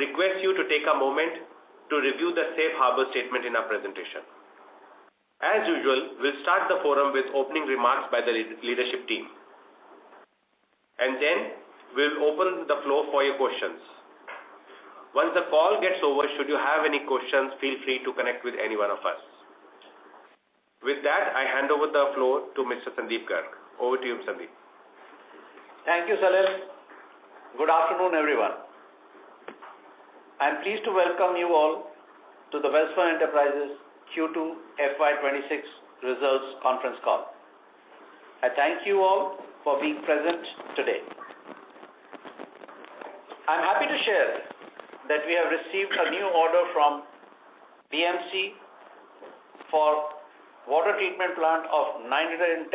would request you to take a moment to review the safe harbor statement in our presentation. As usual, we'll start the forum with opening remarks by the leadership team. And then we'll open the floor for your questions. Once the call gets over, should you have any questions, feel free to connect with any one of us. With that, I hand over the floor to Mr. Sandeep Garg. Over to you, Sandeep. Thank you, Salil. Good afternoon, everyone. I am pleased to welcome you all to the Welspun Enterprises Q2 FY26 results conference call. I thank you all for being present today. I am happy to share that we have received a new order from BMC for water treatment plant of 910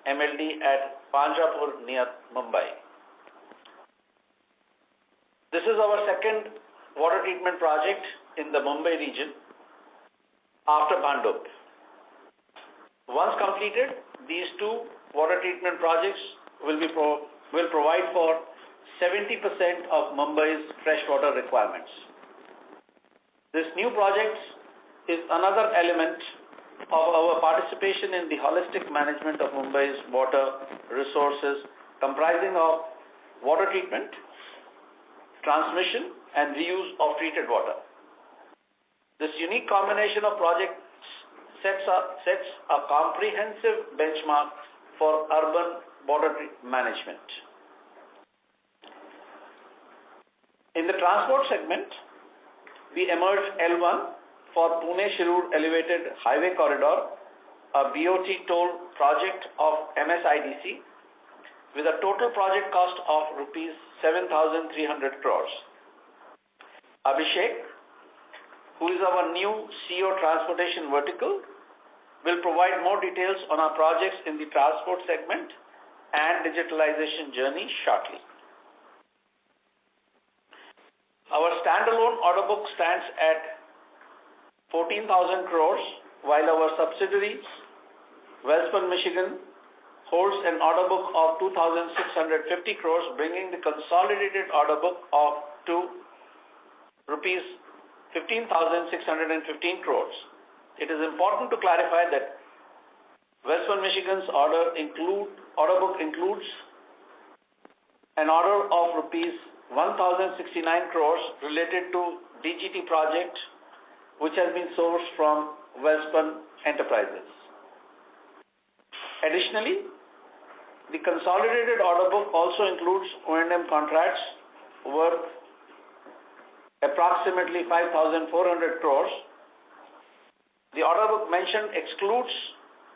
MLD at Panjapur near Mumbai. This is our second water treatment project in the Mumbai region after Bhandup. Once completed, these two water treatment projects will provide for 70% of Mumbai's freshwater requirements. This new project is another element of our participation in the holistic management of Mumbai's water resources, comprising of water treatment, transmission, and reuse of treated water. This unique combination of projects sets a comprehensive benchmark for urban water management. In the transport segment, we emerged L1 for Pune-Shirur Elevated Highway Corridor, a BOT toll project of MSIDC, with a total project cost of rupees 7,300 crores. Abhishek, who is our new CEO Transportation Vertical, will provide more details on our projects in the transport segment and digitalization journey shortly. Our standalone order book stands at 14,000 crores, while our subsidiary, Welspun Michigan, holds an order book of 2,650 crores, bringing the consolidated order book to rupees 15,615 crores. It is important to clarify that Welspun Michigan's order book includes an order of rupees 1,069 crores related to DGT project, which has been sourced from Welspun Enterprises. Additionally, the consolidated order book also includes O&M contracts worth approximately 5,400 crores. The order book mentioned excludes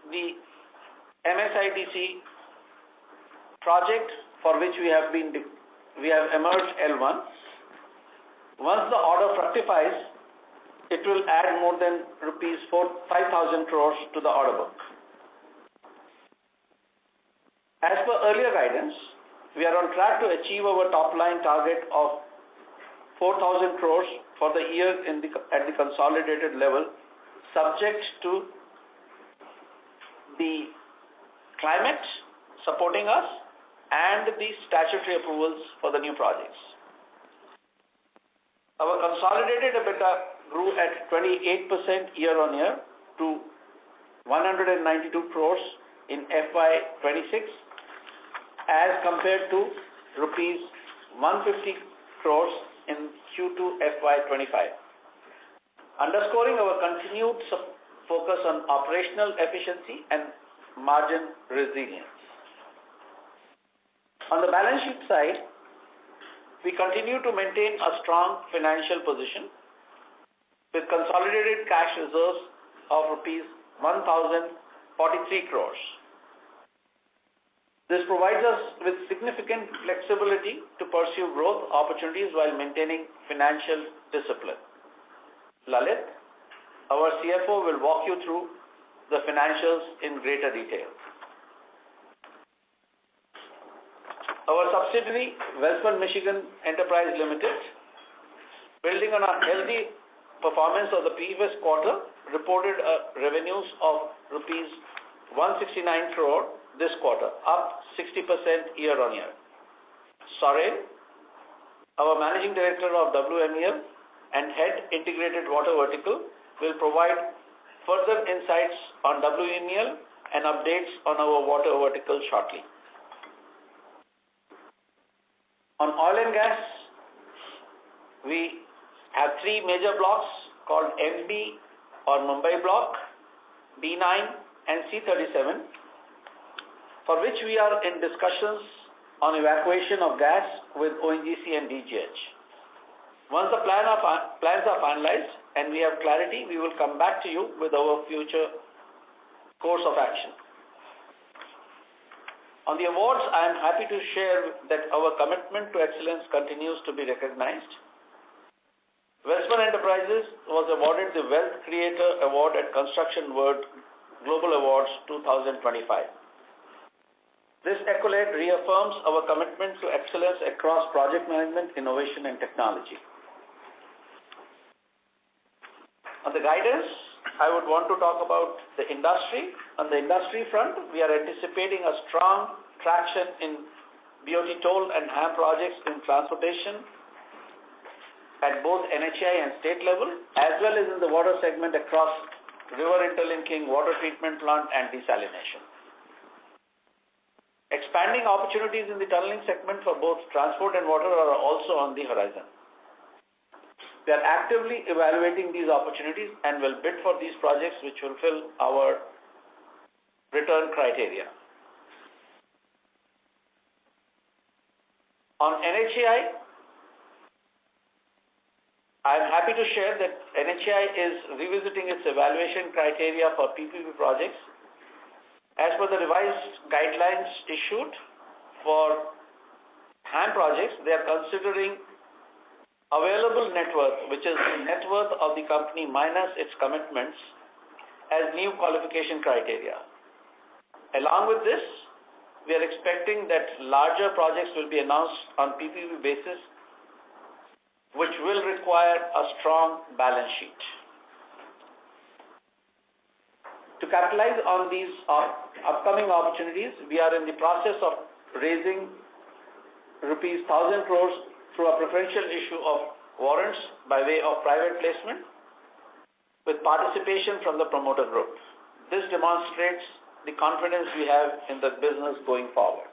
the MSIDC project, for which we have emerged L1. Once the order fructifies, it will add more than rupees 5,000 crores to the order book. As per earlier guidance, we are on track to achieve our top line target of 4,000 crores for the year at the consolidated level, subject to the climate supporting us and the statutory approvals for the new projects. Our consolidated EBITDA grew at 28% year-on-year to 192 crores in FY26 as compared to rupees 150 crores in Q2 FY25, underscoring our continued focus on operational efficiency and margin resilience. On the balance sheet side, we continue to maintain a strong financial position with consolidated cash reserves of rupees 1,043 crores. This provides us with significant flexibility to pursue growth opportunities while maintaining financial discipline. Lalit, our CFO, will walk you through the financials in greater detail. Our subsidiary, Welspun Michigan Enterprise Limited, building on a healthy performance of the previous quarter, reported revenues of rupees 169 crore this quarter, up 60% year-on-year. Soren, our Managing Director of WMEL and Head Integrated Water Vertical, will provide further insights on WMEL and updates on our water vertical shortly. On oil and gas, we have three major blocks called MB or Mumbai block, B9 and C37, for which we are in discussions on evacuation of gas with ONGC and DGH. Once the plans are finalized and we have clarity, we will come back to you with our future course of action. On the awards, I am happy to share that our commitment to excellence continues to be recognized. Welspun Enterprises was awarded the Wealth Creator Award at Construction World Global Awards 2025. This accolade reaffirms our commitment to excellence across project management, innovation, and technology. On the guidance, I would want to talk about the industry. On the industry front, we are anticipating a strong traction in BOT toll and HAM projects in transportation at both NHAI and state level, as well as in the water segment across river interlinking, water treatment plant, and desalination. Expanding opportunities in the tunneling segment for both transport and water are also on the horizon. We are actively evaluating these opportunities and will bid for these projects which fulfill our return criteria. On NHAI, I am happy to share that NHAI is revisiting its evaluation criteria for PPP projects. As per the revised guidelines issued for HAM projects, they are considering available net worth, which is the net worth of the company minus its commitments, as new qualification criteria. Along with this, we are expecting that larger projects will be announced on PPP basis, which will require a strong balance sheet. To capitalize on these upcoming opportunities, we are in the process of raising rupees 1,000 crores through a preferential issue of warrants by way of private placement with participation from the promoter group. This demonstrates the confidence we have in the business going forward.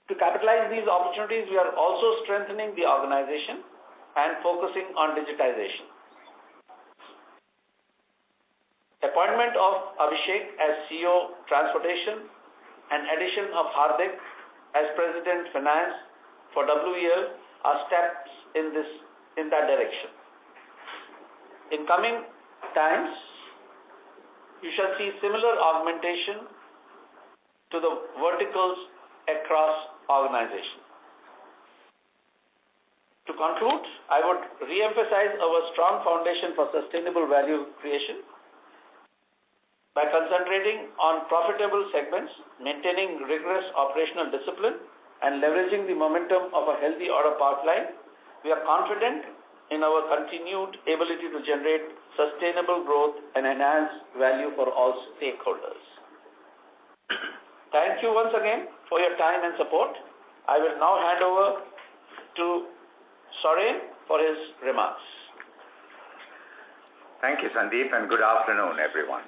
To capitalize these opportunities, we are also strengthening the organization and focusing on digitization. Appointment of Abhishek as CEO Transportation and addition of Hardik as President Finance for WEL are steps in that direction. In coming times, you shall see similar augmentation to the verticals across organization. To conclude, I would re-emphasize our strong foundation for sustainable value creation by concentrating on profitable segments, maintaining rigorous operational discipline, and leveraging the momentum of a healthy order pipeline. We are confident in our continued ability to generate sustainable growth and enhance value for all stakeholders. Thank you once again for your time and support. I will now hand over to Soren for his remarks. Thank you, Sandeep, and good afternoon, everyone.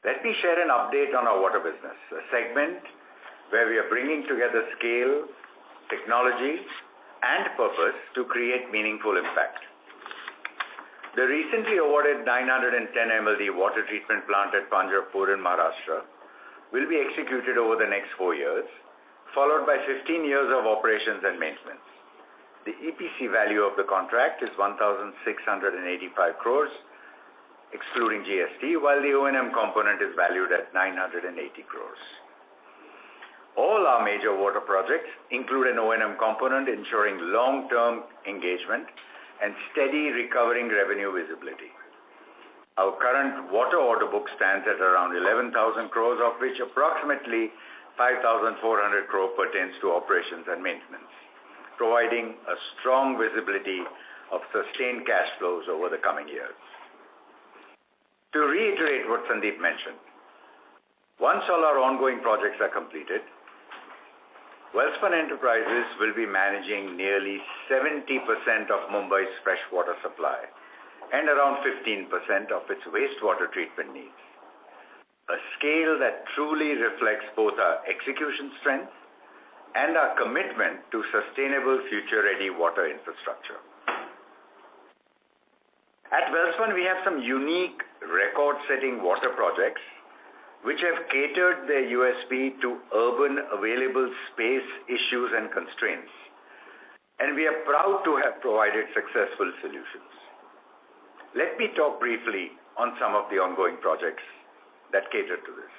Let me share an update on our water business, a segment where we are bringing together scale, technology, and purpose to create meaningful impact. The recently awarded 910 MLD water treatment plant at Panjarpur in Maharashtra will be executed over the next 4 years, followed by 15 years of operations and maintenance. The EPC value of the contract is 1,685 crores, excluding GST, while the O&M component is valued at 980 crores. All our major water projects include an O&M component ensuring long-term engagement and steady recovering revenue visibility. Our current water order book stands at around 11,000 crores, of which approximately 5,400 crore pertains to operations and maintenance, providing a strong visibility of sustained cash flows over the coming years. To reiterate what Sandeep mentioned, once all our ongoing projects are completed, Welspun Enterprises will be managing nearly 70% of Mumbai's freshwater supply and around 15% of its wastewater treatment needs. A scale that truly reflects both our execution strength and our commitment to sustainable future-ready water infrastructure. At Welspun, we have some unique record-setting water projects which have catered their USP to urban available space issues and constraints, and we are proud to have provided successful solutions. Let me talk briefly on some of the ongoing projects that cater to this.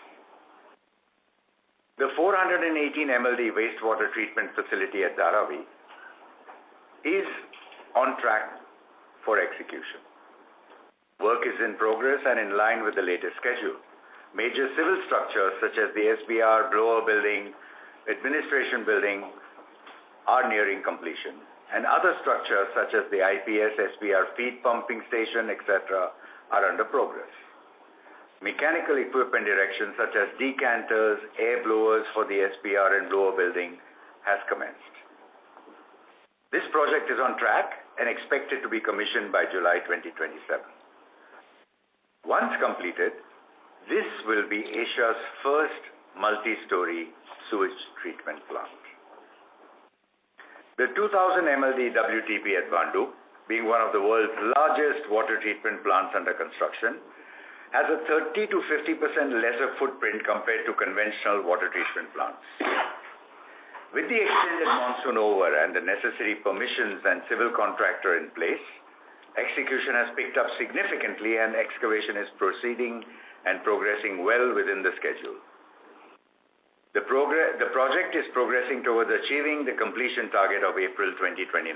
The 418 MLD wastewater treatment facility at Dharavi is on track for execution. Work is in progress and in line with the latest schedule. Major civil structures such as the SBR, blower building, administration building are nearing completion, and other structures such as the IPS, SBR feed pumping station, etc. are under progress. Mechanical equipment erection such as decanters, air blowers for the SBR and blower building has commenced. This project is on track and expected to be commissioned by July 2027. Once completed, this will be Asia's first multi-story sewage treatment plant. The 2000 MLD WTP at Bhandup, being one of the world's largest water treatment plants under construction, has a 30 to 50% lesser footprint compared to conventional water treatment plants. With the extended monsoon over and the necessary permissions and civil contractor in place, execution has picked up significantly and excavation is proceeding and progressing well within the schedule. The project is progressing towards achieving the completion target of April 2029.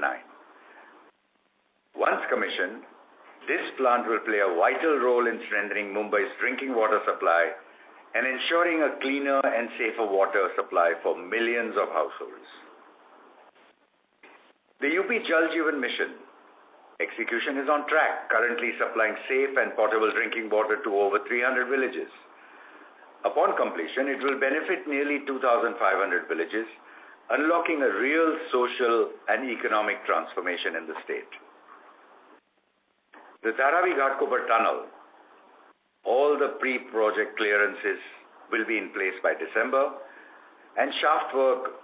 Once commissioned, this plant will play a vital role in strengthening Mumbai's drinking water supply and ensuring a cleaner and safer water supply for millions of households. The UP Jal Jeevan Mission execution is on track, currently supplying safe and potable drinking water to over 300 villages. Upon completion, it will benefit nearly 2,500 villages, unlocking a real social and economic transformation in the state. The Dharavi-Ghatkopar tunnel, all the pre-project clearances will be in place by December, and shaft work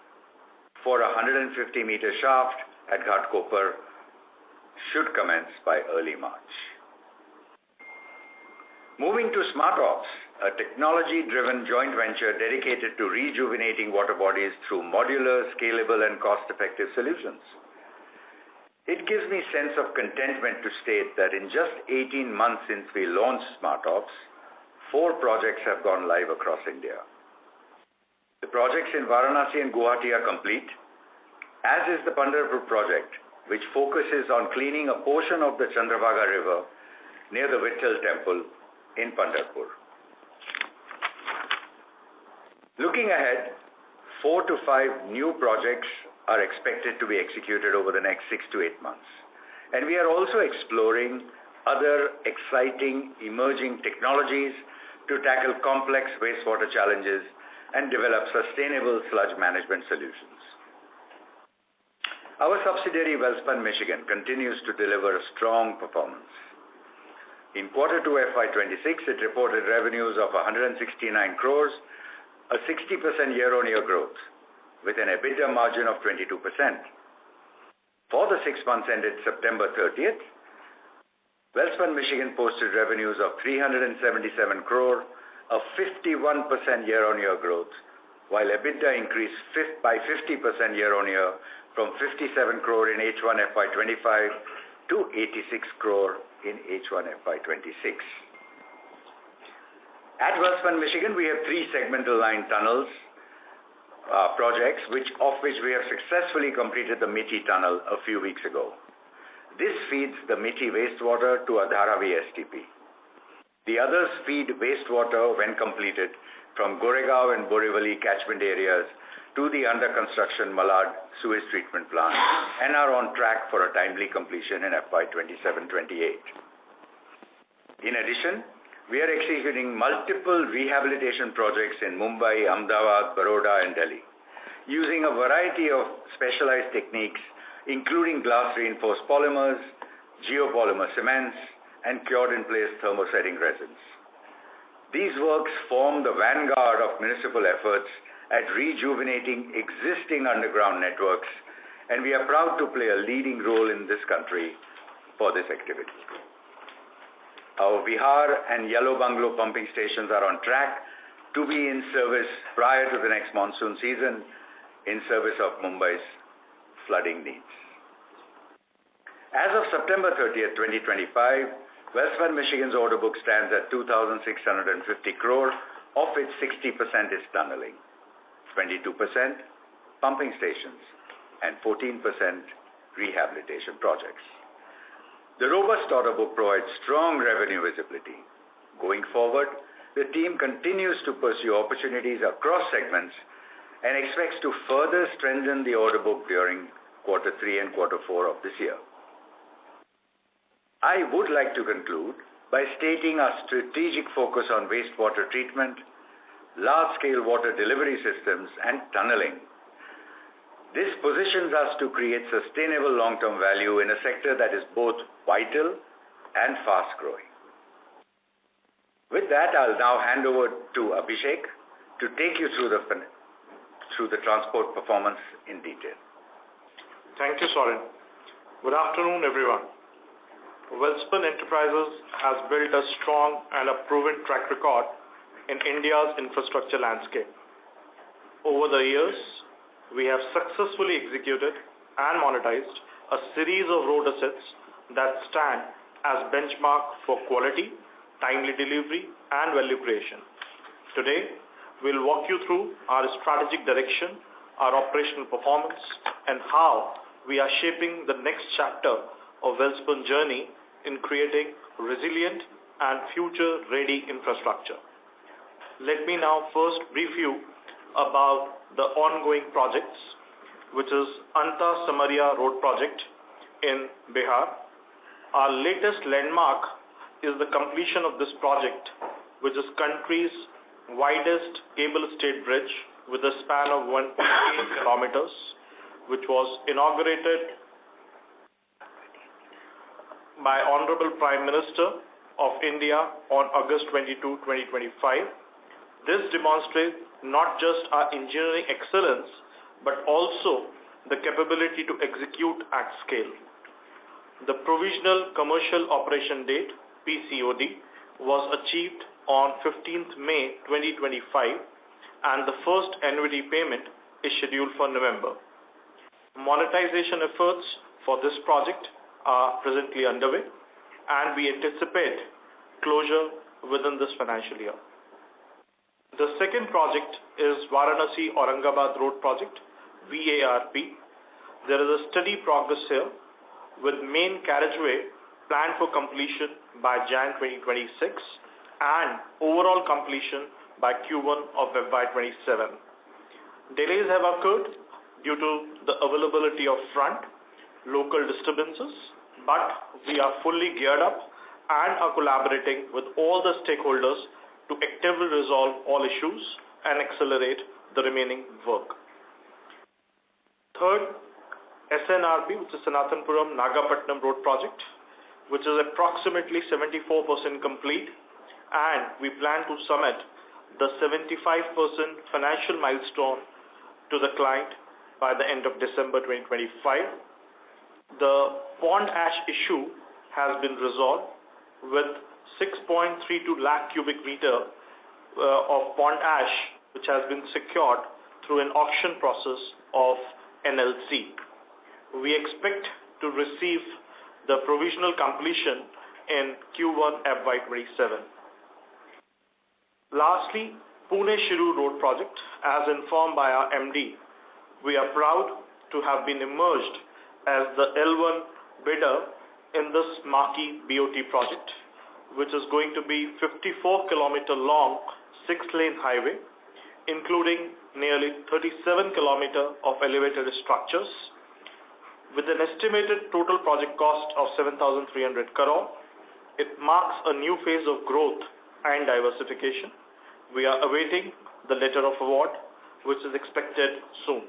for a 150-meter shaft at Ghatkopar should commence by early March. Moving to Smart Ops, a technology-driven joint venture dedicated to rejuvenating water bodies through modular, scalable, and cost-effective solutions. It gives me sense of contentment to state that in just 18 months since we launched Smart Ops, 4 projects have gone live across India. The projects in Varanasi and Guwahati are complete, as is the Pandharpur project, which focuses on cleaning a portion of the Chandrabhaga River near the Vitthal temple in Pandharpur. Looking ahead, 4 to 5 new projects are expected to be executed over the next 6 to 8 months. And we are also exploring other exciting emerging technologies to tackle complex wastewater challenges and develop sustainable sludge management solutions. Our subsidiary Welspun Michigan continues to deliver a strong performance. In Q2 FY26, it reported revenues of 169 crores, a 60% year-on-year growth, with an EBITDA margin of 22%. For the 6 months ended September 30th, Welspun Michigan posted revenues of 377 crore, a 51% year-on-year growth, while EBITDA increased by 50% year-on-year from 57 crore in H1 FY25 to 86 crore in H1 FY26. At Welspun Michigan, we have 3 segmental line tunnels projects, of which we have successfully completed the Miti tunnel a few weeks ago. This feeds the Miti wastewater to a Dharavi STP. The others feed wastewater when completed from Goregaon and Borivali catchment areas to the under construction Malad sewage treatment plant and are on track for a timely completion in FY27-28. In addition, we are executing multiple rehabilitation projects in Mumbai, Ahmedabad, Baroda, and Delhi. using a variety of specialized techniques, including glass-reinforced polymers, geopolymer cements, and cured-in-place thermosetting resins. These works form the vanguard of municipal efforts at rejuvenating existing underground networks, and we are proud to play a leading role in this country for this activity. Our Bihar and Yellow Bungalow pumping stations are on track to be in service prior to the next monsoon season in service of Mumbai's flooding needs. As of September 30th, 2025, Welspun Michigan's order book stands at 2,650 crore, of which 60% is tunneling, 22% pumping stations, and 14% rehabilitation projects. The robust order book provides strong revenue visibility. Going forward, the team continues to pursue opportunities across segments and expects to further strengthen the order book during Quarter 3 and Quarter 4 of this year. I would like to conclude by stating our strategic focus on wastewater treatment, large-scale water delivery systems, and tunneling. This positions us to create sustainable long-term value in a sector that is both vital and fast-growing. With that, I'll now hand over to Abhishek to take you through the transport performance in detail. Thank you, Soren. Good afternoon, everyone. Welspun Enterprises has built a strong and a proven track record in India's infrastructure landscape. Over the years, we have successfully executed and monetized a series of road assets that stand as benchmark for quality, timely delivery, and value creation. Today, we'll walk you through our strategic direction, our operational performance, and how we are shaping the next chapter of Welspun journey in creating resilient and future-ready infrastructure. Let me now first brief you about the ongoing projects, which is Anta Samaria Road Project in Bihar. Our latest landmark is the completion of this project, which is country's widest cable-stayed bridge with a span of 1.8 kilometers, which was inaugurated by Honorable Prime Minister of India on August 22, 2025. This demonstrates not just our engineering excellence, but also the capability to execute at scale. The provisional commercial operation date, PCOD, was achieved on 15th May 2025, and the first annuity payment is scheduled for November. Monetization efforts for this project are presently underway, and we anticipate closure within this financial year. The second project is Varanasi-Aurangabad Road Project, VARP. There is a steady progress here, with main carriageway planned for completion by Jan 2026 and overall completion by Q1 of FY27. Delays have occurred due to the availability of front, local disturbances, but we are fully geared up and are collaborating with all the stakeholders to actively resolve all issues and accelerate the remaining work. Third, SNRP, which is Sanathanpuram Nagapattinam Road Project, which is approximately 74% complete, and we plan to submit the 75% financial milestone to the client by the end of December 2025. The pond ash issue has been resolved with 6.32 lakh cubic meter of pond ash, which has been secured through an auction process of NLC. We expect to receive the provisional completion in Q1 FY27. Lastly, Pune-Shirur Road Project, as informed by our MD, we are proud to have been emerged as the L1 bidder in this marquee BOT project, which is going to be 54-kilometer long 6-lane highway, including nearly 37 kilometers of elevated structures. With an estimated total project cost of 7,300 crore, it marks a new phase of growth and diversification. We are awaiting the letter of award which is expected soon.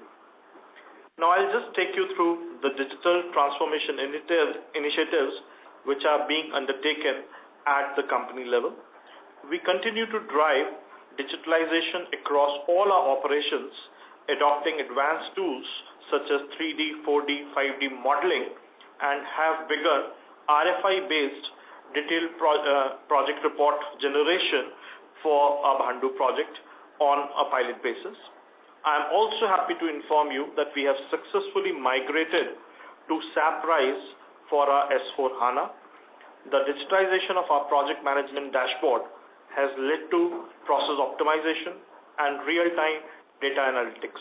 Now I'll just take you through the digital transformation initiatives which are being undertaken at the company level. We continue to drive digitalization across all our operations, adopting advanced tools such as 3D, 4D, 5D modeling, and have begun RFI-based detailed project report generation for our Bhandup project on a pilot basis. I am also happy to inform you that we have successfully migrated to SAP RISE for our S4HANA. The digitization of our project management dashboard has led to process optimization and real-time data analytics.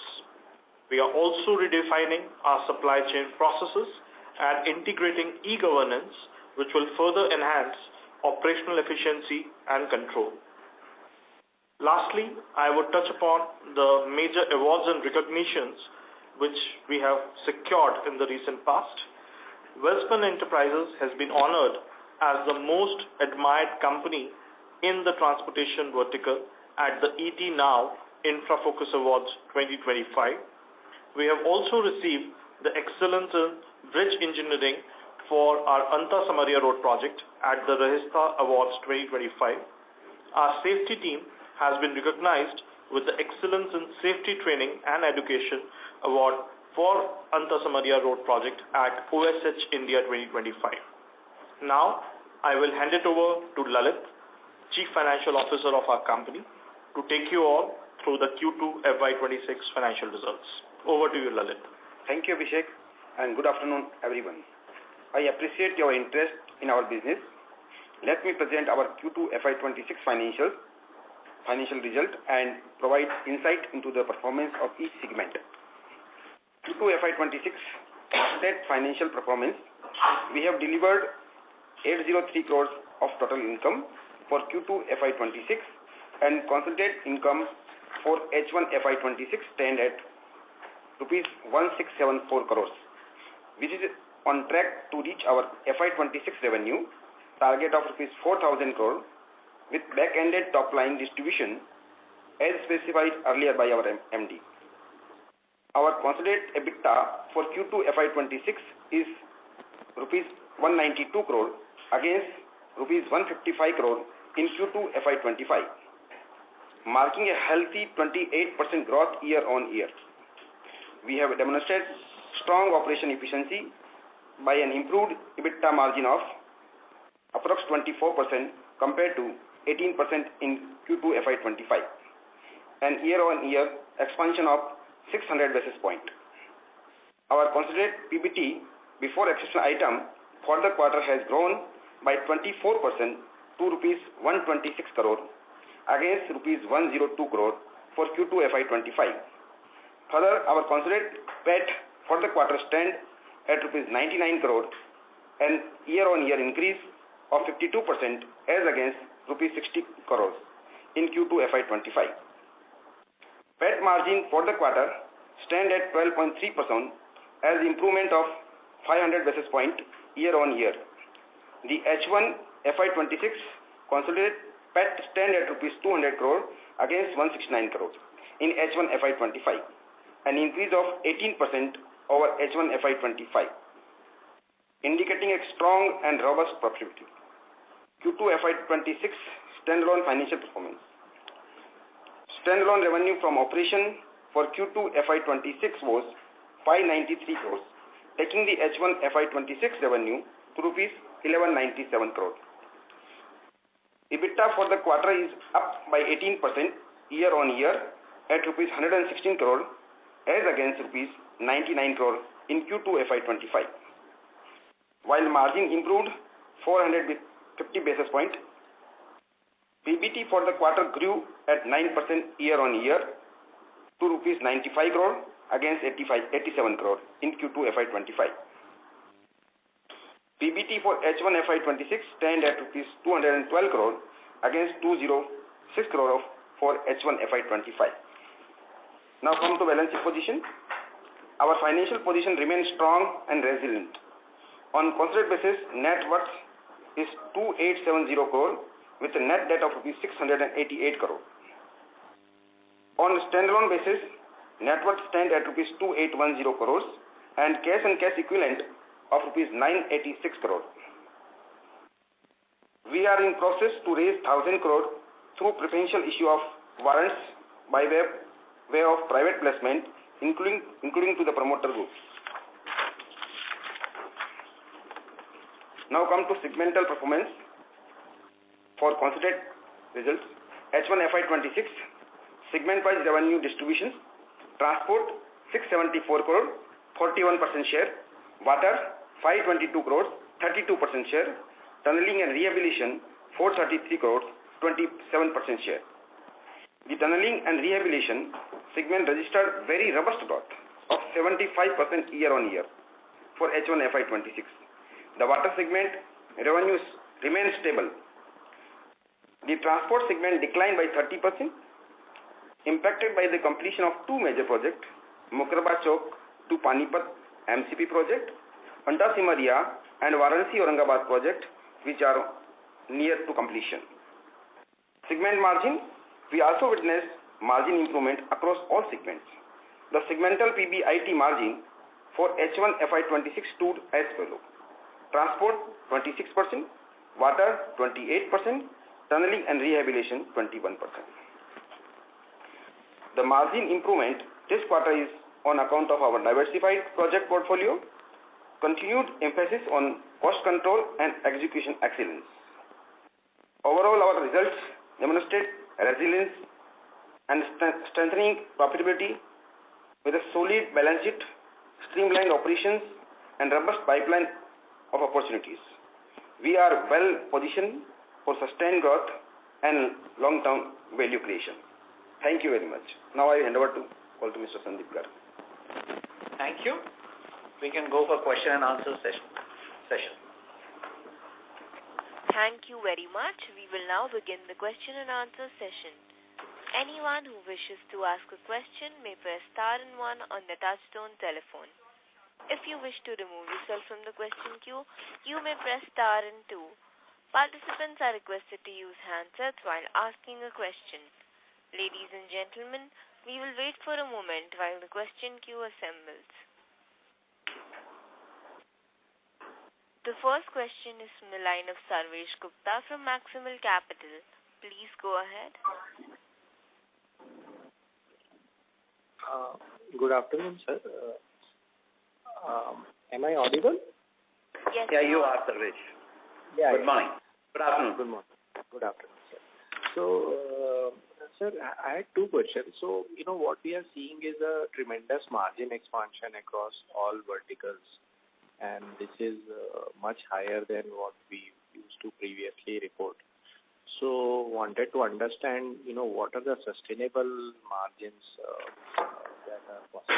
We are also redefining our supply chain processes and integrating e-governance, which will further enhance operational efficiency and control. Lastly, I would touch upon the major awards and recognitions which we have secured in the recent past. Welspun Enterprises has been honored as the most admired company in the transportation vertical at the ET Now InfraFocus Awards 2025. We have also received the Excellence in Bridge Engineering for our Anta Samaria Road project at the Rahista Awards 2025. Our safety team has been recognized with the Excellence in Safety Training and Education Award for Anta Samaria Road project at OSH India 2025. Now, I will hand it over to Lalit, Chief Financial Officer of our company, to take you all through the Q2 FY26 financial results. Over to you, Lalit. Thank you, Abhishek, and good afternoon, everyone. I appreciate your interest in our business. Let me present our Q2 FY26 financial result and provide insight into the performance of each segment. Q2 FY26 state financial performance. We have delivered 803 crores of total income for Q2 FY26 and consolidated income for H1 FY26 stand at rupees 1674 crores, which is on track to reach our FY26 revenue target of rupees 4,000 crore with back-ended top-line distribution as specified earlier by our MD. Our consolidated EBITDA for Q2 FY26 is rupees 192 crore against rupees 155 crore in Q2 FY25, marking a healthy 28% growth year-on-year. We have demonstrated strong operation efficiency by an improved EBITDA margin of approximately 24% compared to 18% in Q2 FY25 and year-on-year expansion of 600 basis points. Our consolidated PBT before exceptional item for the quarter has grown by 24% to rupees 126 crore against rupees 102 crore for Q2 FY25. Further, our consolidated PAT for the quarter stand at rupees 99 crore and year-on-year increase of 52% as against rupees 60 crores in Q2 FY25. PAT margin for the quarter stand at 12.3% as improvement of 500 basis point year-on-year. The H1 FY26 consolidated PAT stand at rupees 200 crore against 169 crore in H1 FY25, an increase of 18% over H1 FY25, indicating a strong and robust profitability. Q2 FY26 standalone financial performance. Standalone revenue from operation for Q2 FY26 was 593 crores, taking the H1 FY26 revenue to rupees 1197 crore. EBITDA for the quarter is up by 18% year-on-year at rupees 116 crore as against rupees 99 crore in Q2 FY25. While margin improved 450 basis point, PBT for the quarter grew at 9% year-on-year to rupees 95 crore against 87 crore in Q2 FY25. PBT for H1 FY26 stand at rupees 212 crore against 206 crore for H1 FY25. Now come to balance sheet position. Our financial position remains strong and resilient. On consolidated basis, net worth is 2870 crore with a net debt of rupees 688 crore. On standalone basis, net worth stand at rupees 2810 crores and cash and cash equivalent of rupees 986 crore. We are in process to raise 1,000 crore through preferential issue of warrants by way of private placement, including to the promoter group. Now come to segmental performance for considered results. H1 FY26 segment-wise revenue distributions: transport 674 crore, 41% share; water 522 crores, 32% share; tunneling and rehabilitation 433 crores, 27% share. The tunneling and rehabilitation segment registered very robust growth of 75% year-on-year for H1 FY26. The water segment revenues remain stable. The transport segment declined by 30%, impacted by the completion of two major projects, Mukarba Chowk to Panipat MCP project, Anta Simaria and Varanasi Aurangabad project, which are near to completion. Segment margin: we also witnessed margin improvement across all segments. The segmental PBIT margin for H1 FY26 stood as follows: transport 26%, water 28%, tunneling and rehabilitation 21%. The margin improvement this quarter is on account of our diversified project portfolio, continued emphasis on cost control and execution excellence. Overall, our results demonstrate resilience and strengthening profitability with a solid balance sheet, streamlined operations and robust pipeline of opportunities. We are well positioned for sustained growth and long-term value creation. Thank you very much. Now I hand over to Mr. Sandeep Garg. Thank you. We can go for question and answer session. Thank you very much. We will now begin the question and answer session. Anyone who wishes to ask a question may press star and 1 on the touchtone telephone. If you wish to remove yourself from the question queue, you may press star and 2. Participants are requested to use handsets while asking a question. Ladies and gentlemen, we will wait for a moment while the question queue assembles. The first question is from the line of Sarvesh Gupta from Maximal Capital. Please go ahead. Good afternoon, sir. Am I audible? Yes. Yeah, you are, Sarvesh. Yeah. Good morning. Good afternoon. Good morning. Good afternoon, sir. So, sir, I had two questions. So, what we are seeing is a tremendous margin expansion across all verticals, and this is much higher than what we used to previously report. So, wanted to understand, what are the sustainable margins that are possible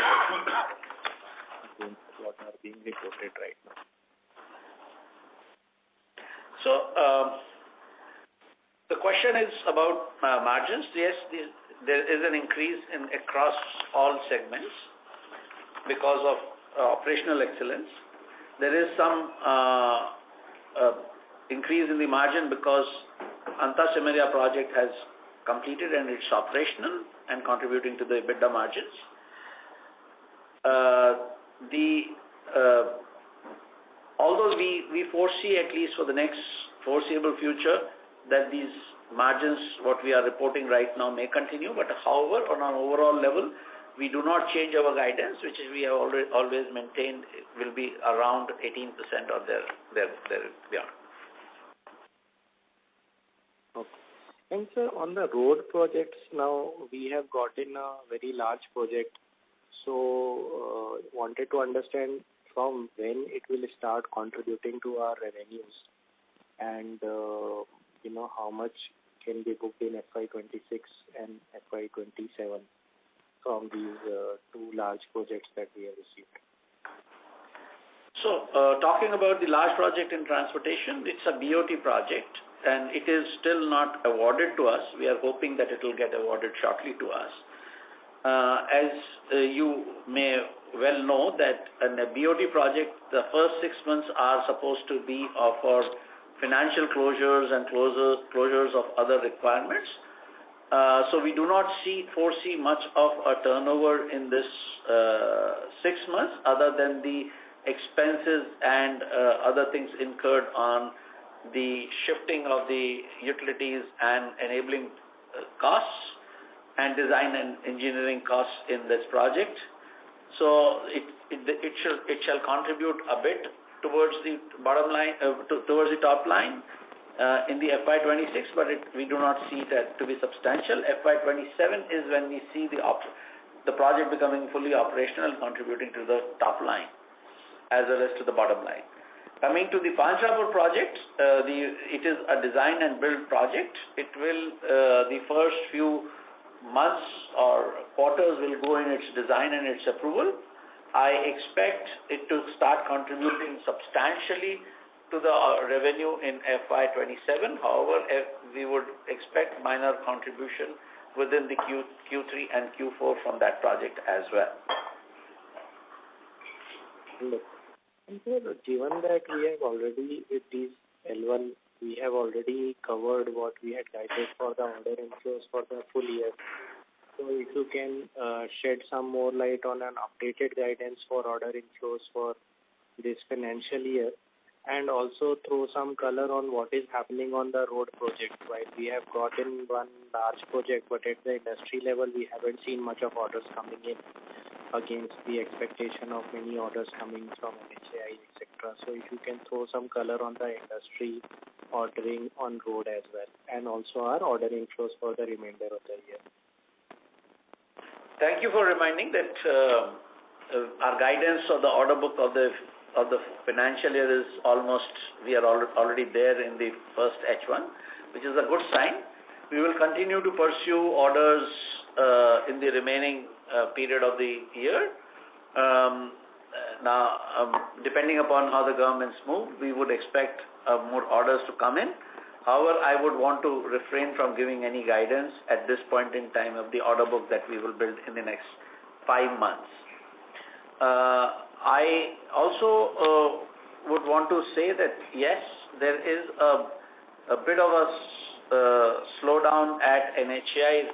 against what are being reported right now. So, the question is about margins. Yes, there is an increase across all segments because of operational excellence. There is some increase in the margin because Anta Simaria project has completed and it's operational and contributing to the EBITDA margins. Although we foresee, at least for the next foreseeable future, that these margins, what we are reporting right now, may continue, but however, on an overall level, we do not change our guidance, which is we have always maintained will be around 18% or there beyond. Okay. And sir, on the road projects now, we have gotten a very large project. So, wanted to understand from when it will start contributing to our revenues, and how much can be booked in FY26 and FY27 from these two large projects that we have received. So, talking about the large project in transportation, it's a BOT project and it is still not awarded to us. We are hoping that it will get awarded shortly to us. As you may well know that in a BOT project, the first 6 months are supposed to be for financial closures and closures of other requirements. So we do not foresee much of a turnover in this 6 months, other than the expenses and other things incurred on the shifting of the utilities and enabling costs and design and engineering costs in this project. So it shall contribute a bit towards the bottom line, towards the top line in the FY26, but we do not see that to be substantial. FY27 is when we see the project becoming fully operational, contributing to the top line as well as to the bottom line. Coming to the Panchrapur project, it is a design and build project. It will, the first few months or quarters will go in its design and its approval. I expect it to start contributing substantially to the revenue in FY27. However, we would expect minor contribution within the Q3 and Q4 from that project as well. And so, given that we have already, with these L1, we have already covered what we had guided for the order inflows for the full year. So if you can shed some more light on an updated guidance for order inflows for this financial year, and also throw some color on what is happening on the road project. While we have gotten one large project, but at the industry level, we haven't seen much of orders coming in against the expectation of many orders coming from NHAI, etc. So if you can throw some color on the industry ordering on road as well, and also our order inflows for the remainder of the year. Thank you for reminding that our guidance of the order book of the financial year is almost, we are already there in the first H1, which is a good sign. We will continue to pursue orders in the remaining period of the year. Now, depending upon how the governments move, we would expect more orders to come in. However, I would want to refrain from giving any guidance at this point in time of the order book that we will build in the next 5 months. I also would want to say that yes, there is a bit of a slowdown at NHAI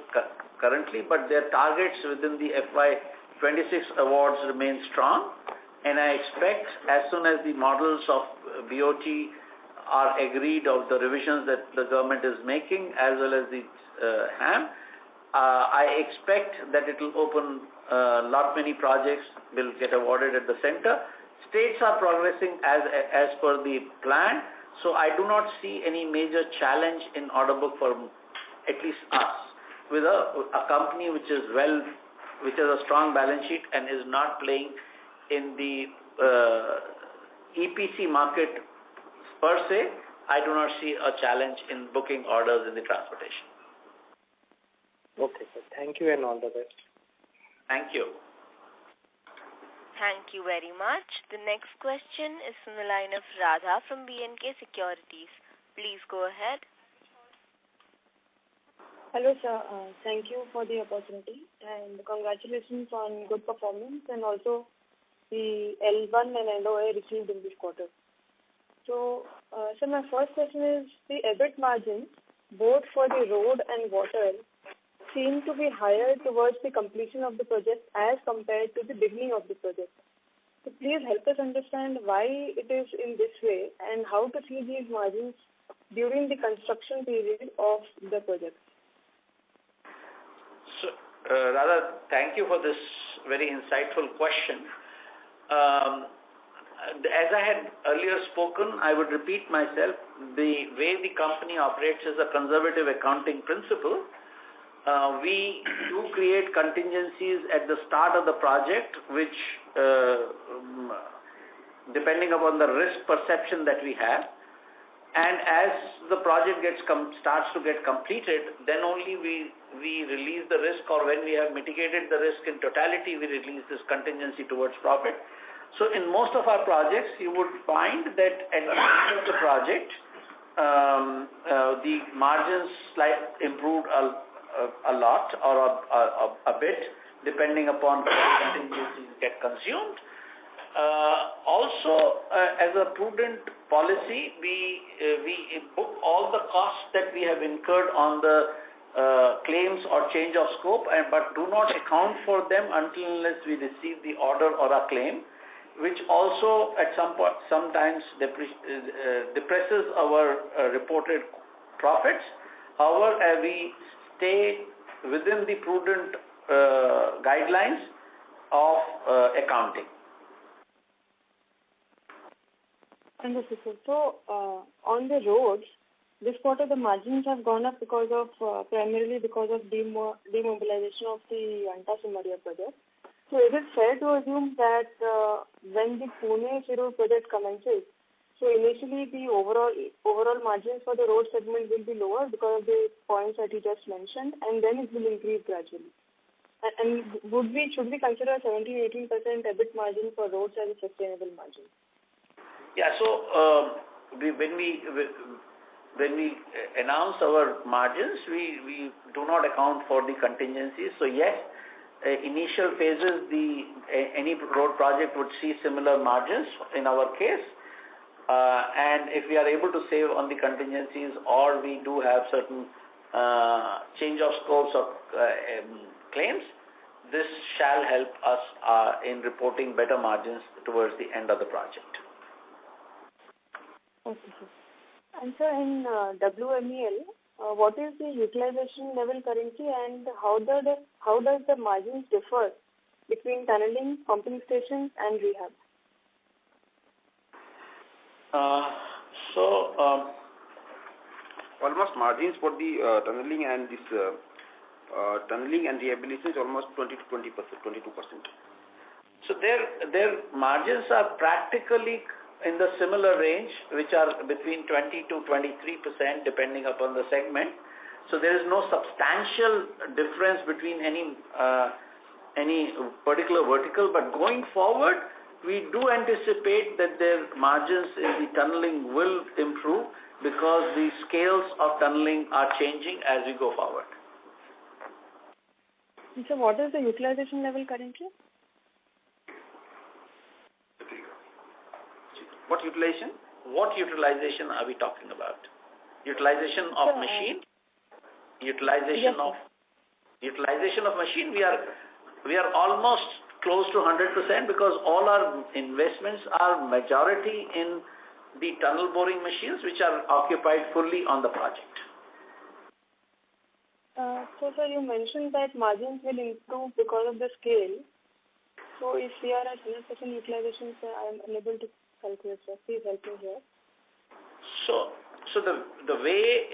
currently, but their targets within the FY26 awards remain strong, and I expect as soon as the models of BOT are agreed of the revisions that the government is making as well as the HAM, I expect that it will open lot many projects will get awarded at the center. States are progressing as per the plan, so I do not see any major challenge in order book for at least us, with a company which has a strong balance sheet and is not playing in the EPC market per se. I do not see a challenge in booking orders in the transportation. Okay, sir. Thank you and all the best. Thank you. Thank you very much. The next question is from the line of Radha from B&K Securities. Please go ahead. Hello, sir. Thank you for the opportunity and congratulations on good performance and also the L1 and LOA received in this quarter. So, my first question is the EBIT margins, both for the road and water, seem to be higher towards the completion of the project as compared to the beginning of the project. So please help us understand why it is in this way and how to see these margins during the construction period of the project. So, Radha, thank you for this very insightful question. As I had earlier spoken, I would repeat myself, the way the company operates is a conservative accounting principle. We do create contingencies at the start of the project, which, depending upon the risk perception that we have, and as the project starts to get completed, then only we release the risk, or when we have mitigated the risk in totality, we release this contingency towards profit. So in most of our projects, you would find that at the end of the project, the margins improved a lot or a bit, depending upon how contingencies get consumed. Also, as a prudent policy, we book all the costs that we have incurred on the claims or change of scope, but do not account for them until unless we receive the order or a claim, which also at sometimes depresses our reported profits. However, we stay within the prudent guidelines of accounting. Understood, sir. So, on the roads, this quarter the margins have gone up because of primarily because of demobilization of the Anta-Simaria project. So, is it fair to assume that when the Pune-Shirur project commences, so initially the overall margins for the road segment will be lower because of the points that you just mentioned, and then it will increase gradually? And should we consider 17-18% EBIT margin for roads as a sustainable margin? Yeah. So when we announce our margins, we do not account for the contingencies. So yes, initial phases, any road project would see similar margins in our case. And if we are able to save on the contingencies, or we do have certain change of scopes of claims, this shall help us in reporting better margins towards the end of the project. Okay, sir. And sir, in WMEL, what is the utilization level currently, and how does the margins differ between tunneling, pumping stations, and rehab? Almost margins for the tunneling and this tunneling and rehabilitation is almost 20 to 20%, 22%. So their margins are practically in the similar range, which are between 20 to 23% depending upon the segment. So there is no substantial difference between any particular vertical. But going forward, we do anticipate that their margins in the tunneling will improve because the scales of tunneling are changing as we go forward. So what is the utilization level currently? What utilization? What utilization are we talking about? Utilization of machine? Utilization of machine, we are almost close to 100% because all our investments are majority in the tunnel boring machines, which are occupied fully on the project. So sir, you mentioned that margins will improve because of the scale. So if we are at 100% utilization, sir, I am unable to calculate, sir. Please help me here. So the way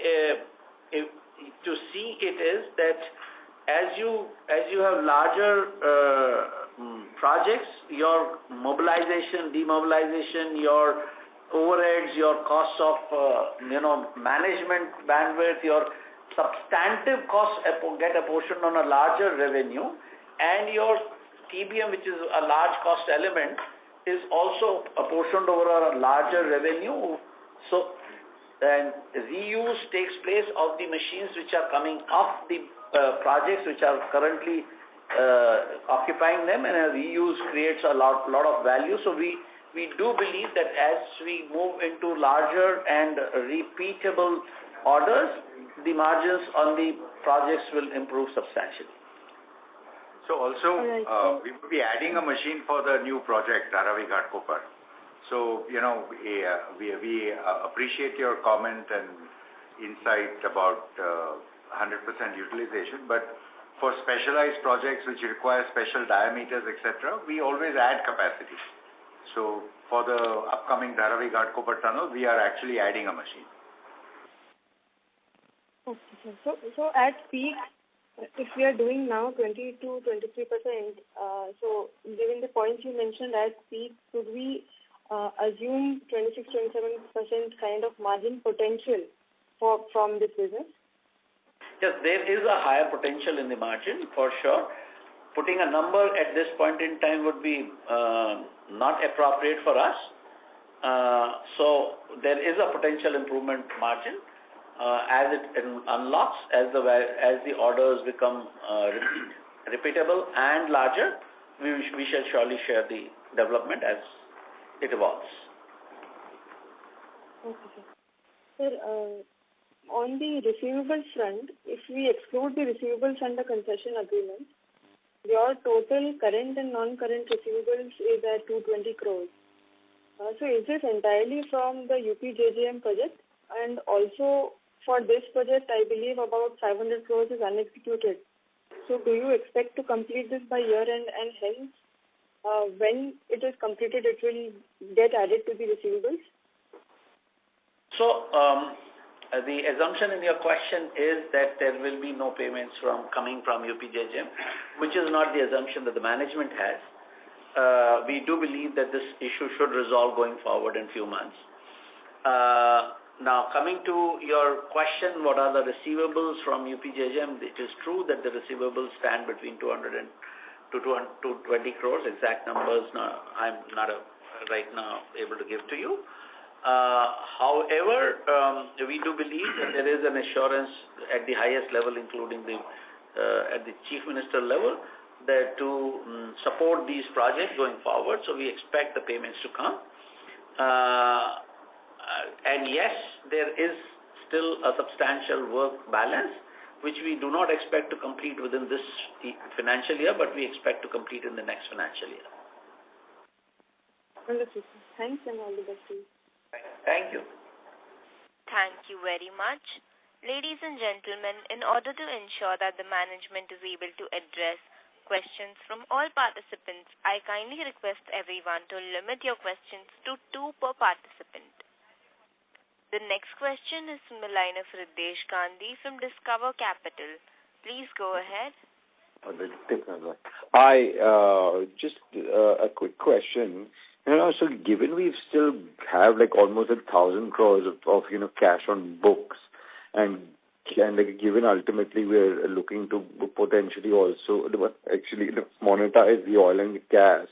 to see it is that as you have larger projects, your mobilization, demobilization, your overheads, your costs of management bandwidth, your substantive costs get apportioned on a larger revenue, and your TBM, which is a large cost element, is also apportioned over a larger revenue. So and reuse takes place of the machines which are coming off the projects which are currently occupying them, and a reuse creates a lot of value. So we do believe that as we move into larger and repeatable orders, the margins on the projects will improve substantially. So also, we will be adding a machine for the new project, Dharavi Ghatkopar. So, we appreciate your comment and insight about 100% utilization, but for specialized projects which require special diameters, etc., we always add capacity. So, for the upcoming Dharavi Ghatkopar tunnel, we are actually adding a machine. Okay, so at peak, if we are doing now 20 to 23%, so given the points you mentioned at peak, should we assume 26-27% kind of margin potential from this business? Yes, there is a higher potential in the margin for sure. Putting a number at this point in time would be not appropriate for us. So there is a potential improvement margin as it unlocks, as the orders become repeatable and larger. We shall surely share the development as it evolves. Okay, sir. Sir, on the receivables front, if we exclude the receivables under concession agreement, your total current and non-current receivables is at 220 crores. So is this entirely from the UPJJM project? And also for this project, I believe about 500 crores is unexecuted. So do you expect to complete this by year end, and hence when it is completed, it will get added to the receivables? So the assumption in your question is that there will be no payments coming from UPJJM, which is not the assumption that the management has. We do believe that this issue should resolve going forward in few months. Now, coming to your question, what are the receivables from UPJJM? It is true that the receivables stand between 200 and 220 crores. Exact numbers, I'm not right now able to give to you. However, we do believe that there is an assurance at the highest level, including at the Chief Minister level, that to support these projects going forward. So we expect the payments to come. And yes, there is still a substantial work balance, which we do not expect to complete within this financial year, but we expect to complete in the next financial year. Understood. Thanks and all the best to you. Thank you. Thank you very much. Ladies and gentlemen, in order to ensure that the management is able to address questions from all participants, I kindly request everyone to limit your questions to 2 per participant. The next question is from the line of Riddesh Gandhi from Discover Capital. Please go ahead. Hi, just a quick question. So given we still have like almost 1,000 crores of cash on books, and like, given ultimately we're looking to potentially also actually monetize the oil and gas,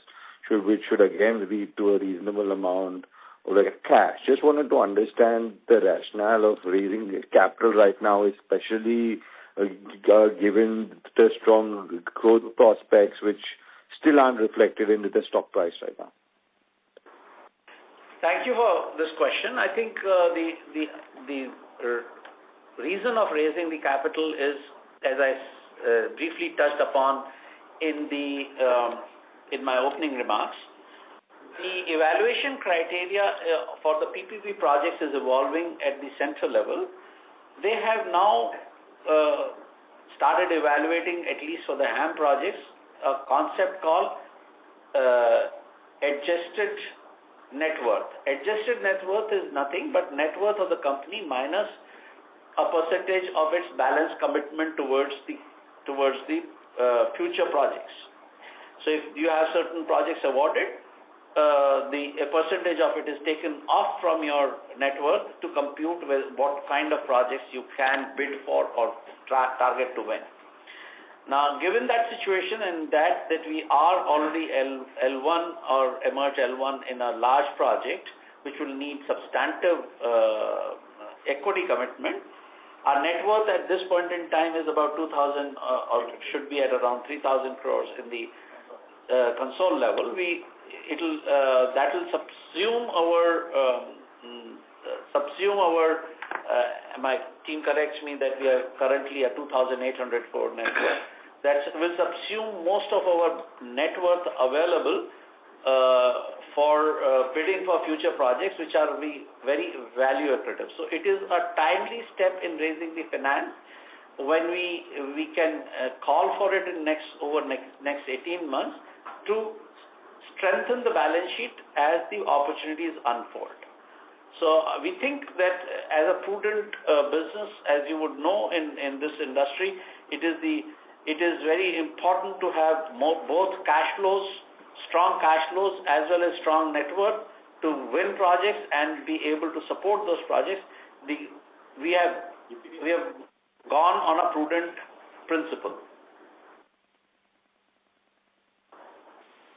which should again lead to a reasonable amount of like cash. Just wanted to understand the rationale of raising capital right now, especially given the strong growth prospects which still aren't reflected into the stock price right now. Thank you for this question. I think the reason of raising the capital is, as I briefly touched upon in my opening remarks, the evaluation criteria for the PPP projects is evolving at the central level. They have now started evaluating, at least for the HAM projects, a concept called adjusted net worth. Adjusted net worth is nothing but net worth of the company minus a percentage of its balance commitment towards the future projects. So if you have certain projects awarded, a percentage of it is taken off from your net worth to compute with what kind of projects you can bid for or target to win. Now, given that situation and that we are already L1 or emerge L1 in a large project, which will need substantive equity commitment, our net worth at this point in time is about 2,000 or should be at around 3,000 crores in the Concall level. That will subsume our my team corrects me that we are currently at 2,800 crore net worth. That will subsume most of our net worth available for bidding for future projects, which are very value accretive. So it is a timely step in raising the finance when we can call for it in next 18 months to strengthen the balance sheet as the opportunities unfold. So we think that as a prudent business, as you would know in this industry, it is very important to have both cash flows, strong cash flows, as well as strong net worth to win projects and be able to support those projects. We have gone on a prudent principle.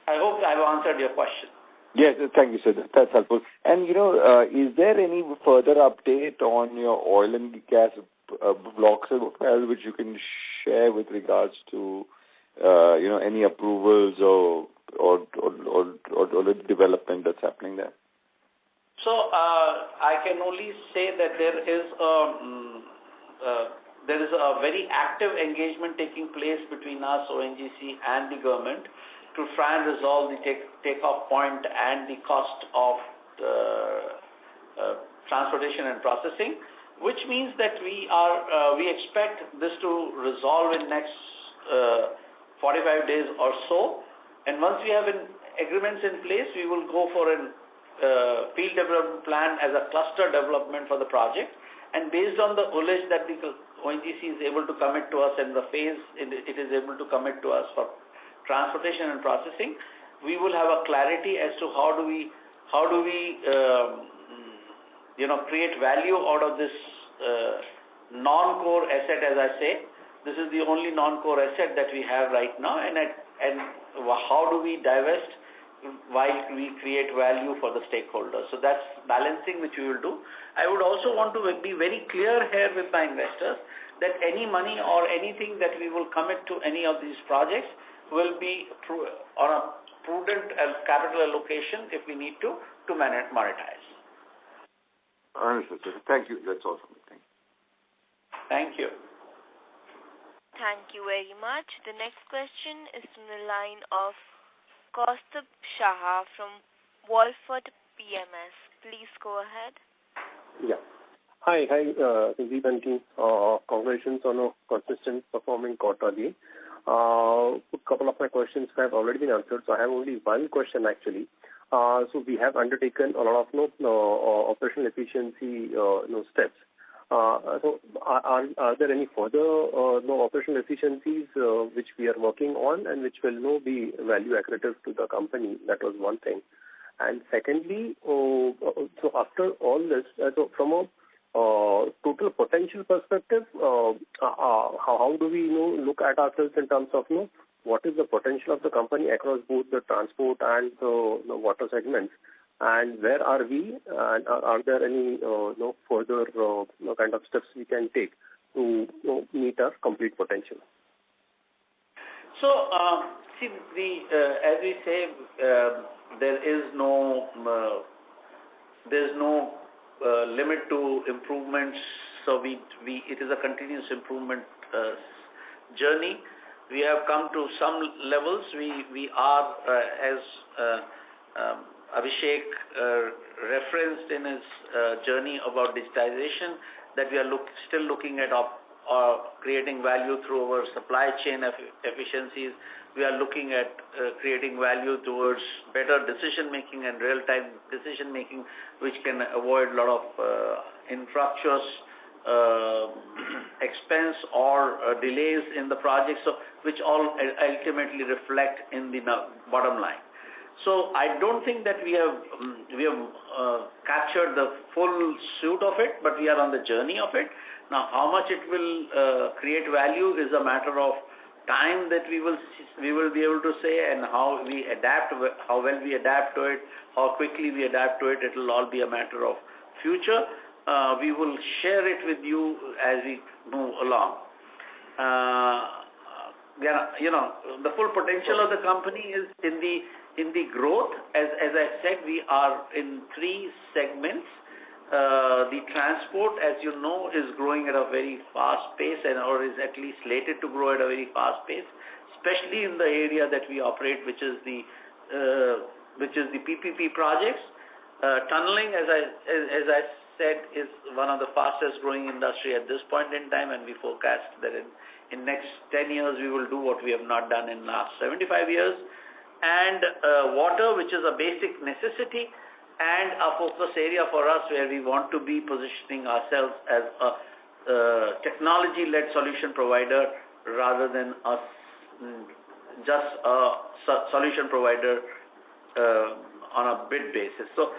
I hope I've answered your question. Yes, thank you, sir. That's helpful. And, is there any further update on your oil and gas blocks which you can share with regards to, any approvals or the development that's happening there? So I can only say that there is a very active engagement taking place between us, ONGC, and the government to try and resolve the take-off point and the cost of transportation and processing, which means that we expect this to resolve in next 45 days or so. And once we have agreements in place, we will go for a field development plan as a cluster development for the project. And based on the ullage that the ONGC is able to commit to us and the phase it is able to commit to us for transportation and processing, we will have a clarity as to how do we create value out of this non-core asset. As I say, this is the only non-core asset that we have right now, and how do we divest while we create value for the stakeholders. So that's balancing which we will do. I would also want to be very clear here with my investors that any money or anything that we will commit to any of these projects will be on a prudent capital allocation if we need to monetize. Understood, sir. Thank you. That's all from me. Thank you. Thank you. Thank you very much. The next question is from the line of Kaustubh Shah from Welspun PMS. Please go ahead. Yeah. Hi, Sanjeev and team. Congratulations on a consistent performing quarterly. A couple of my questions have already been answered, so I have only one question actually. So we have undertaken a lot of operational efficiency steps. So are there any further operational efficiencies which we are working on and which will be value accretive to the company? That was one thing. And secondly, so after all this, so from a total potential perspective, how do we look at ourselves in terms of what is the potential of the company across both the transport and the water segments? And where are we? And are there any further kind of steps we can take to meet our complete potential? So, see, as we say, there is no limit to improvements. So it is a continuous improvement journey. We have come to some levels. We are, as Abhishek referenced in his journey about digitization, that we are still looking at creating value through our supply chain efficiencies. We are looking at creating value towards better decision making and real-time decision making, which can avoid a lot of infructuous expense or delays in the project, so which all ultimately reflect in the bottom line. So I don't think that we have captured the full suite of it, but we are on the journey of it. Now, how much it will create value is a matter of time that we will be able to say, and how we adapt, how well we adapt to it, how quickly we adapt to it. It will all be a matter of future. We will share it with you as we move along. The full potential of the company is in the growth. As I said, we are in 3 segments. The transport, as you know, is growing at a very fast pace, or is at least slated to grow at a very fast pace, especially in the area that we operate, which is the PPP projects. Tunneling, as I said, is one of the fastest growing industry at this point in time, and we forecast that in next 10 years we will do what we have not done in last 75 years. And water, which is a basic necessity and a focus area for us, where we want to be positioning ourselves as a technology-led solution provider rather than just a solution provider on a bid basis. So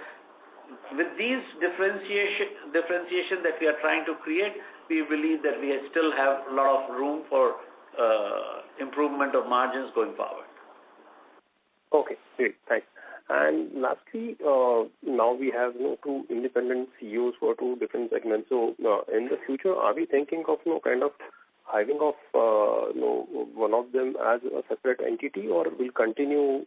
with these differentiation that we are trying to create, we believe that we still have a lot of room for improvement of margins going forward. Okay, great, thanks. And lastly, now we have 2 independent CEOs for 2 different segments. So in the future, are we thinking of kind of hiving off one of them as a separate entity, or will continue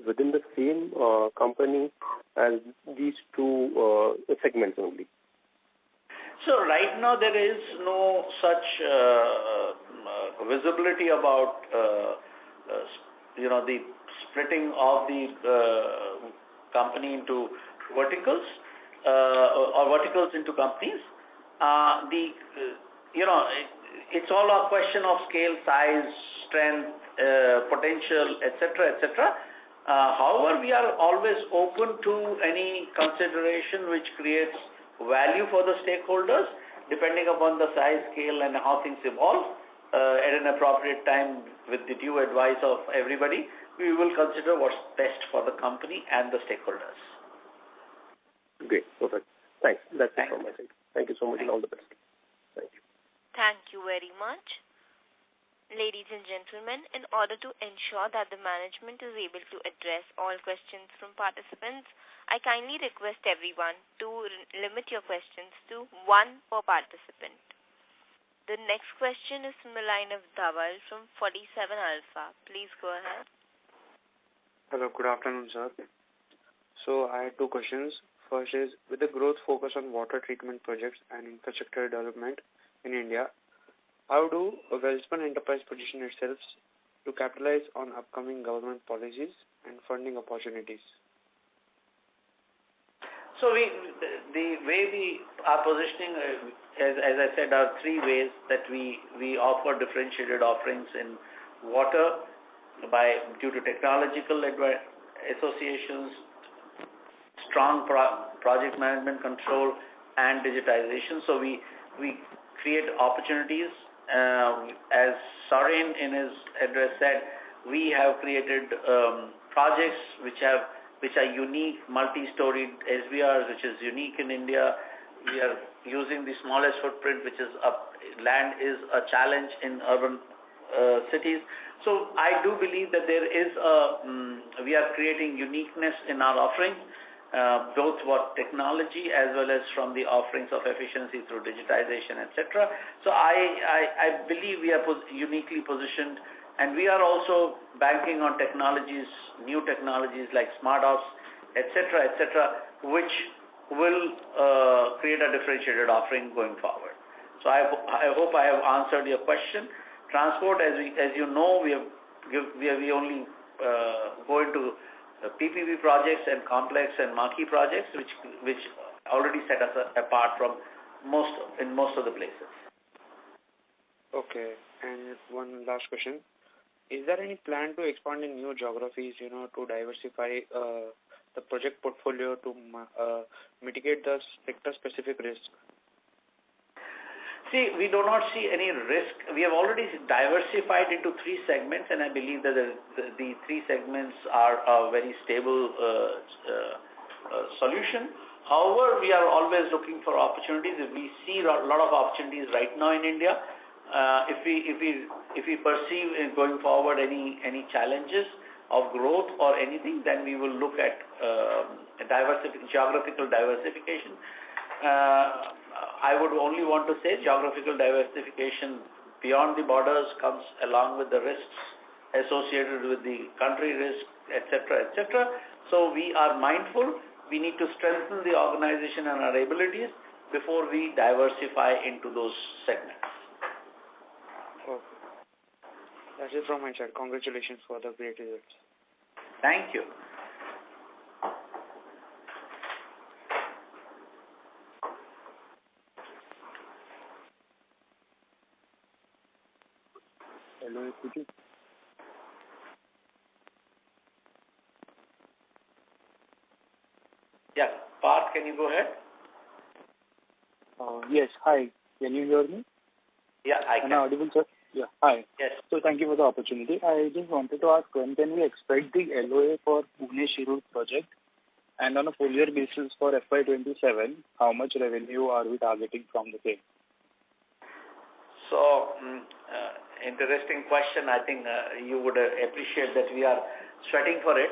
within the same company as these two segments only? So right now there is no such visibility about the splitting of the company into verticals or verticals into companies. It's all a question of scale, size, strength, potential, etc., etc. However, we are always open to any consideration which creates value for the stakeholders, depending upon the size, scale, and how things evolve. At an appropriate time, with the due advice of everybody, we will consider what's best for the company and the stakeholders. Great, perfect. Thanks. That's it from my side. Thank you so much, and all the best. Thank you. Thank you very much. Ladies and gentlemen, in order to ensure that the management is able to address all questions from participants, I kindly request everyone to limit your questions to one per participant. The next question is from the line of Dhawal from 47 Alpha. Please go ahead. Hello, good afternoon, sir. So I have two questions. First is, with the growth focus on water treatment projects and infrastructure development in India, how do Welspun Enterprise position itself to capitalize on upcoming government policies and funding opportunities? So the way we are positioning, as I said, are three ways that we offer differentiated offerings in water due to technological associations, strong project management control, and digitization. So we create opportunities. As Soren in his address said, we have created projects which are unique, multi-storied SBRs, which is unique in India. We are using the smallest footprint, which is land is a challenge in urban cities. So I do believe that there is we are creating uniqueness in our offering, both what technology as well as from the offerings of efficiency through digitization, etc. So I believe we are uniquely positioned, and we are also banking on technologies, new technologies like smart ops, etc., which will create a differentiated offering going forward. So I hope I have answered your question. Transport, as you know, we only go into PPP projects and complex and marquee projects, which already set us apart from most of the places. Okay, and one last question: is there any plan to expand in new geographies? To diversify the project portfolio to mitigate the sector-specific risk? See, we do not see any risk. We have already diversified into three segments, and I believe that the three segments are a very stable solution. However, we are always looking for opportunities. If we see a lot of opportunities right now in India, if we perceive in going forward any challenges of growth or anything, then we will look at geographical diversification. I would only want to say geographical diversification beyond the borders comes along with the risks associated with the country risk, etc., etc. So we are mindful. We need to strengthen the organization and our abilities before we diversify into those segments. Okay. That's it from my side. Congratulations for the great results. Thank you. Hello, could you? Yeah, Parth, can you go ahead? Yes, hi. Can you hear me? Yeah, I can. Am I audible, sir? Yeah, hi. Yes. So thank you for the opportunity. I just wanted to ask, when can we expect the LOA for Pune-Shirur project? And on a full year basis for FY27, how much revenue are we targeting from the same? So, interesting question. I think you would appreciate that we are sweating for it.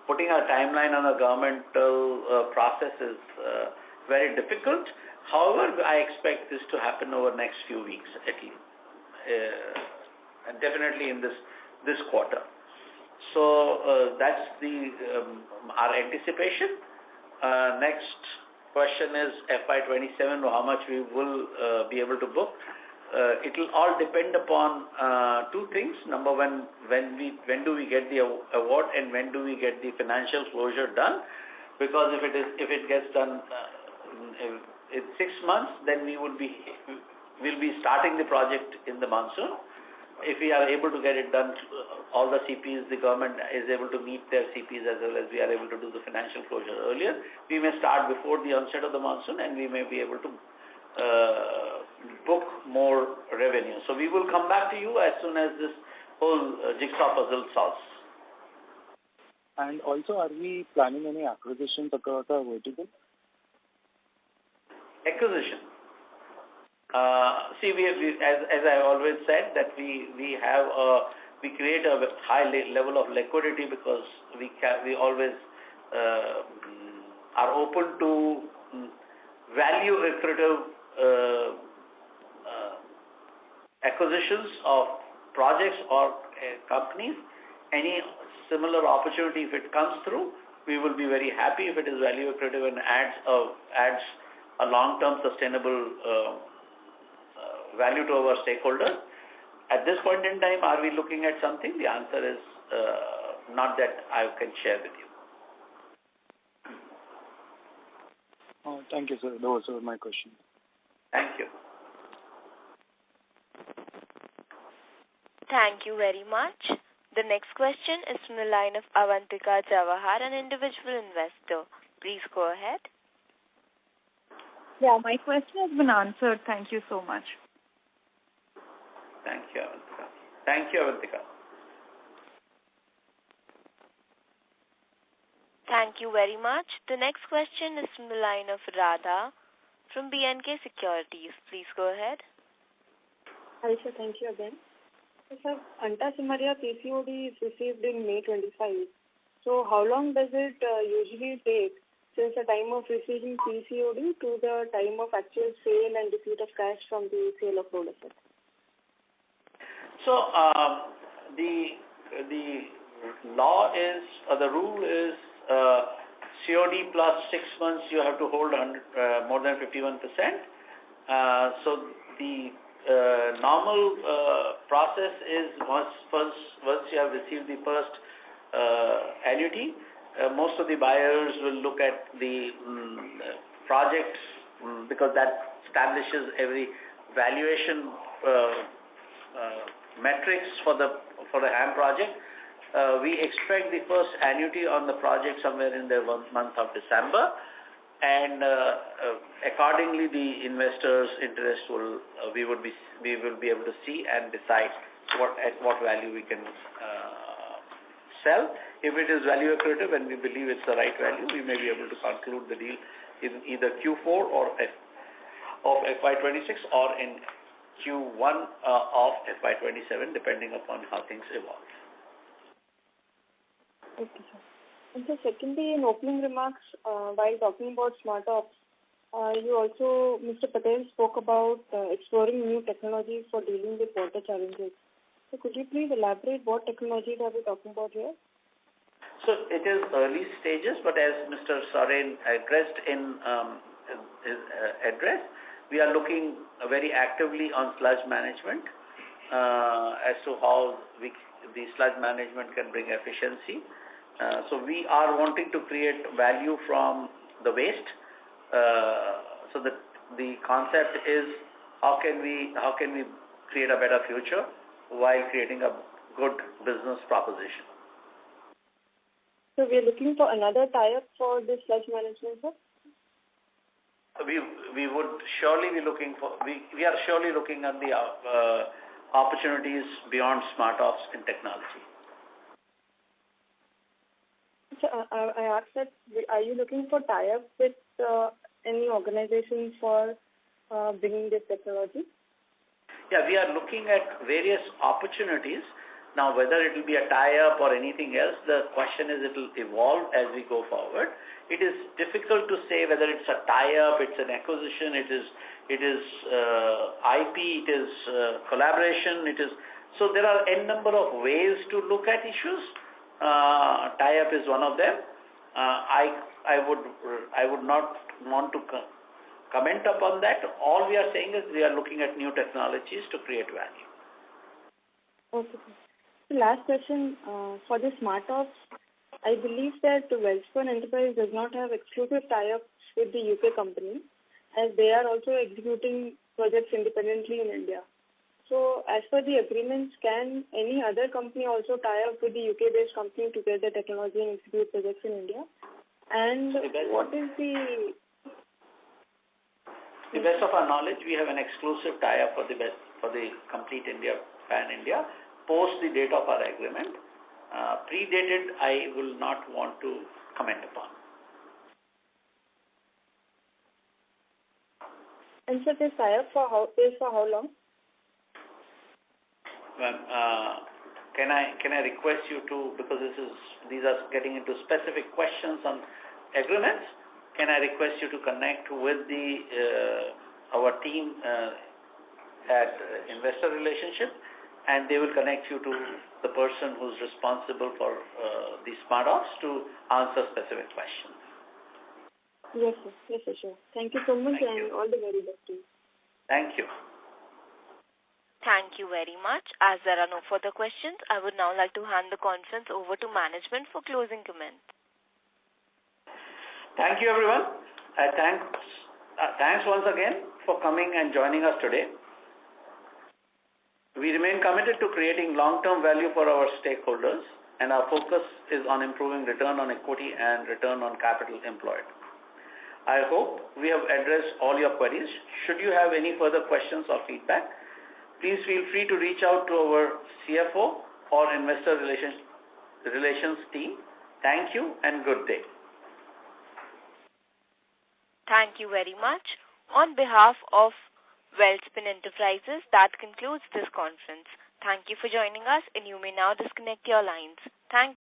Putting a timeline on a governmental process is very difficult. However, I expect this to happen over the next few weeks at least, and definitely in this quarter. So that's our anticipation. Next question is FY27, how much we will be able to book. It will all depend upon two things. Number one, when do we get the award, and when do we get the financial closure done? Because if it gets done in 6 months, then we'll be starting the project in the monsoon. If we are able to get it done, all the CPs, the government is able to meet their CPs as well as we are able to do the financial closure earlier, we may start before the onset of the monsoon and we may be able to book more revenue. So we will come back to you as soon as this whole jigsaw puzzle solves. And also, are we planning any acquisitions across our vertical? Acquisition. See, as I always said, that we create a high level of liquidity because we always are open to value accretive acquisitions of projects or companies. Any similar opportunity, if it comes through, we will be very happy if it is value accretive and adds a long-term sustainable value to our stakeholders. At this point in time, are we looking at something? The answer is not that I can share with you. Oh, thank you, sir. Those were my questions. Thank you. Thank you very much. The next question is from the line of Avantika Jawahar, an individual investor. Please go ahead. Yeah, my question has been answered. Thank you so much. Thank you, Avantika. Thank you, Avantika. Thank you very much. The next question is from the line of Radha from BNK Securities. Please go ahead. Hi, sir. Thank you again. Sir, Anta-Simaria PCOD is received in May 25. So how long does it usually take since the time of receiving PCOD to the time of actual sale and receipt of cash from the sale of road asset? So the law is, or the rule is, COD plus 6 months you have to hold more than 51%. So the normal process is once you have received the first annuity, most of the buyers will look at the projects because that establishes every valuation metrics for the HAM project. We expect the first annuity on the project somewhere in the month of December, and accordingly the investors' interest we will be able to see and decide at what value we can sell. If it is value accretive and we believe it's the right value, we may be able to conclude the deal in either Q4 or of FY26 or in Q1 of FY27, depending upon how things evolve. Okay, sir. And so secondly, in opening remarks, while talking about smart ops, you also, Mr. Patel spoke about exploring new technologies for dealing with water challenges. So could you please elaborate what technologies are we talking about here? So it is early stages, but as Mr. Soren addressed in his address, we are looking very actively on sludge management as to how the sludge management can bring efficiency. So we are wanting to create value from the waste. So the concept is how can we create a better future while creating a good business proposition. So we are looking for another tie-up for this sludge management, sir? We would surely be looking for. We are surely looking at the opportunities beyond smart ops in technology. So I asked that, are you looking for tie-up with any organizations for bringing this technology? Yeah, we are looking at various opportunities. Now, whether it will be a tie-up or anything else, the question is it will evolve as we go forward. It is difficult difficult to say whether it's a tie-up, it's an acquisition, it is IP, it is collaboration, it is. So there are n number of ways to look at issues. Tie-up is one of them. I would not want to comment upon that. All we are saying is we are looking at new technologies to create value. Okay. So last question for the smart ops. I believe that Welspun Enterprise does not have exclusive tie-ups with the UK company, as they are also executing projects independently in India. So as per the agreements, can any other company also tie up with the UK-based company to get the technology and execute projects in India? And what is the... To the best of our knowledge, we have an exclusive tie-up for the complete India, pan-India, post the date of our agreement. Predated, I will not want to comment upon. And so this tie-up for how long? Can I request you to, because these are getting into specific questions on agreements, can I request you to connect with our team at Investor Relationship, and they will connect you to the person who's responsible for the smart ops to answer specific questions. Yes, sir. Yes, sir, sure. Thank you so much. Thank and you. All the very best to you. Thank you. Thank you very much. As there are no further questions, I would now like to hand the conference over to management for closing comments. Thank you, everyone. Thanks once again for coming and joining us today. We remain committed to creating long-term value for our stakeholders, and our focus is on improving return on equity and return on capital employed. I hope we have addressed all your queries. Should you have any further questions or feedback, please feel free to reach out to our CFO or Investor Relations team. Thank you and good day. Thank you very much. On behalf of Welspun Enterprises, that concludes this conference. Thank you for joining us, and you may now disconnect your lines. Thank you.